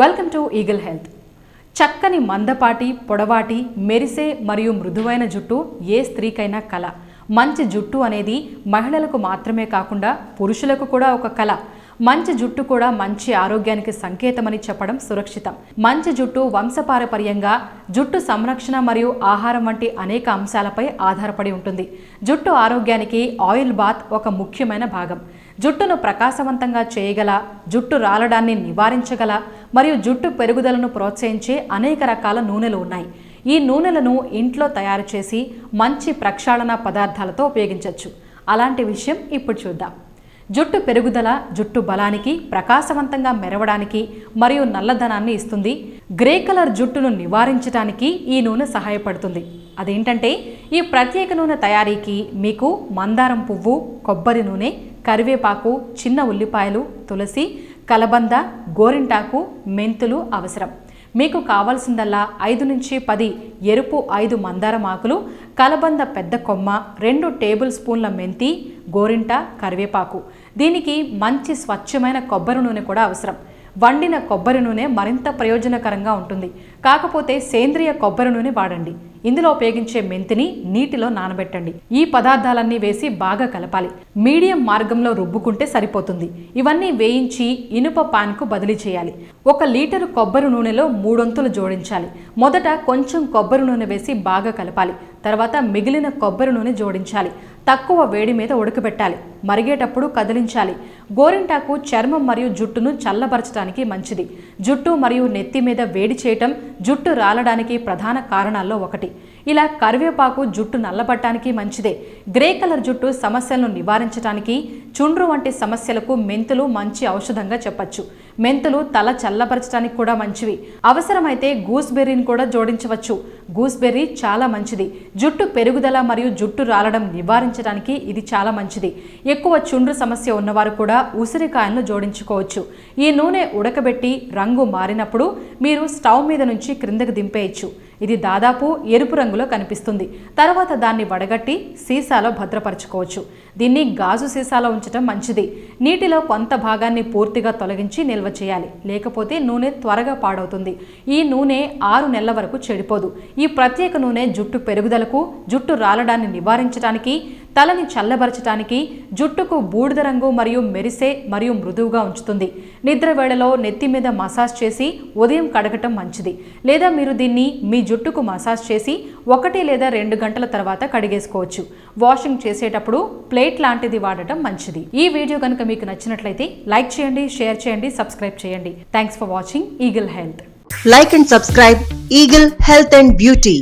Welcome to eagle health. చక్కని మందపాటి, పొడవాటి, మెరిసే మరియు మృదువైన జుట్టు ఏ స్త్రీకైనా కల. మంచి జుట్టు అనేది మహిళలకు మాత్రమే కాకుండా పురుషులకు కూడా ఒక కల. మంచి జుట్టు కూడా మంచి ఆరోగ్యానికి సంకేతమని చెప్పడం సురక్షితం. మంచి జుట్టు వంశపారపర్యంగా జుట్టు సంరక్షణ మరియు ఆహారం వంటి అనేక అంశాలపై ఆధారపడి ఉంటుంది. జుట్టు ఆరోగ్యానికి ఆయిల్ బాత్ ఒక ముఖ్యమైన భాగం. జుట్టును ప్రకాశవంతంగా చేయగల, జుట్టు రాలడాన్ని నివారించగల మరియు జుట్టు పెరుగుదలను ప్రోత్సహించే అనేక రకాల నూనెలు ఉన్నాయి. ఈ నూనెలను ఇంట్లో తయారు చేసి మంచి ప్రక్షాళన పదార్థాలతో ఉపయోగించవచ్చు. అలాంటి విషయం ఇప్పుడు చూద్దాం. జుట్టు పెరుగుదల జుట్టు బలానికి, ప్రకాశవంతంగా మెరవడానికి మరియు నల్లదనాన్ని ఇస్తుంది. గ్రే కలర్ జుట్టును నివారించడానికి ఈ నూనె సహాయపడుతుంది. అదేంటంటే, ఈ ప్రత్యేక నూనె తయారీకి మీకు మందారం పువ్వు, కొబ్బరి నూనె, కరివేపాకు, చిన్న ఉల్లిపాయలు, తులసి, కలబంద, గోరింటాకు, మెంతులు అవసరం. మీకు కావాల్సిందల్లా 5 నుంచి 10 ఎరుపు 5 మందారం ఆకులు, కలబంద పెద్ద కొమ్మ, 2 టేబుల్ స్పూన్ల మెంతి, గోరింట, కరివేపాకు. దీనికి మంచి స్వచ్ఛమైన కొబ్బరి నూనె కూడా అవసరం. వండిన కొబ్బరి నూనె మరింత ప్రయోజనకరంగా ఉంటుంది. కాకపోతే సేంద్రియ కొబ్బరి నూనె వాడండి. ఇందులో ఉపయోగించే మెంతిని నీటిలో నానబెట్టండి. ఈ పదార్థాలన్నీ వేసి బాగా కలపాలి. మీడియం మార్గంలో రుబ్బుకుంటే సరిపోతుంది. ఇవన్నీ వేయించి ఇనుప పాన్కు బదిలీ చేయాలి. 1 లీటరు కొబ్బరి నూనెలో 3 వంతులు జోడించాలి. మొదట కొంచెం కొబ్బరి నూనె వేసి బాగా కలపాలి. తర్వాత మిగిలిన కొబ్బరి నూనె జోడించాలి. తక్కువ వేడి మీద ఉడకబెట్టాలి. మరిగేటప్పుడు కదిలించాలి. గోరింటాకు చర్మం మరియు జుట్టును చల్లబరచడానికి మంచిది. జుట్టు మరియు నెత్తి మీద వేడి చేయటం జుట్టు రాలడానికి ప్రధాన కారణాల్లో ఒకటి. ఇలా కరివేపాకు జుట్టు నల్లబట్టడానికి మంచిదే. గ్రే కలర్ జుట్టు సమస్యలను నివారించడానికి, చుండ్రు వంటి సమస్యలకు మెంతులు మంచి ఔషధంగా చెప్పచ్చు. మెంతులు తల చల్లబరచడానికి కూడా మంచివి. అవసరమైతే గూస్బెర్రీని కూడా జోడించవచ్చు. గూస్బెర్రీ చాలా మంచిది. జుట్టు పెరుగుదల మరియు జుట్టు రాలడం నివారించడానికి ఇది చాలా మంచిది. ఎక్కువ చుండ్రు సమస్య ఉన్నవారు కూడా ఉసిరికాయలను జోడించుకోవచ్చు. ఈ నూనె ఉడకబెట్టి రంగు మారినప్పుడు మీరు స్టవ్ మీద నుంచి క్రిందకు దింపేయచ్చు. ఇది దాదాపు ఎరుపు రంగులో కనిపిస్తుంది. తర్వాత దాన్ని వడగట్టి సీసాలో భద్రపరచుకోవచ్చు. దీన్ని గాజు సీసాలో ఉంచడం మంచిది. నీటిలో కొంత భాగాన్ని పూర్తిగా తొలగించి నిల్వ చేయాలి. లేకపోతే నూనె త్వరగా పాడవుతుంది. ఈ నూనె 6 నెలల వరకు చెడిపోదు. ఈ ప్రత్యేక నూనె జుట్టు పెరుగుదలకు, జుట్టు రాలడాన్ని నివారించడానికి, తలని చల్లబరచడానికి, జుట్టుకు బూడిద రంగు మరియు మెరిసే మరియు మృదువుగా ఉంచుతుంది. నిద్ర వేళలో నెత్తి మీద మసాజ్ చేసి ఉదయం కడగటం మంచిది. లేదా మీరు దీన్ని మీ జుట్టుకు మసాజ్ చేసి 1 లేదా 2 గంటల తర్వాత కడిగేసుకోవచ్చు. వాషింగ్ చేసేటప్పుడు ప్లేట్ లాంటిది వాడటం మంచిది. ఈ వీడియో కనుక మీకు నచ్చినట్లయితే లైక్ చేయండి, షేర్ చేయండి, సబ్స్క్రైబ్ చేయండి. Thanks for watching eagle health. Like and subscribe Eagle Health and Beauty.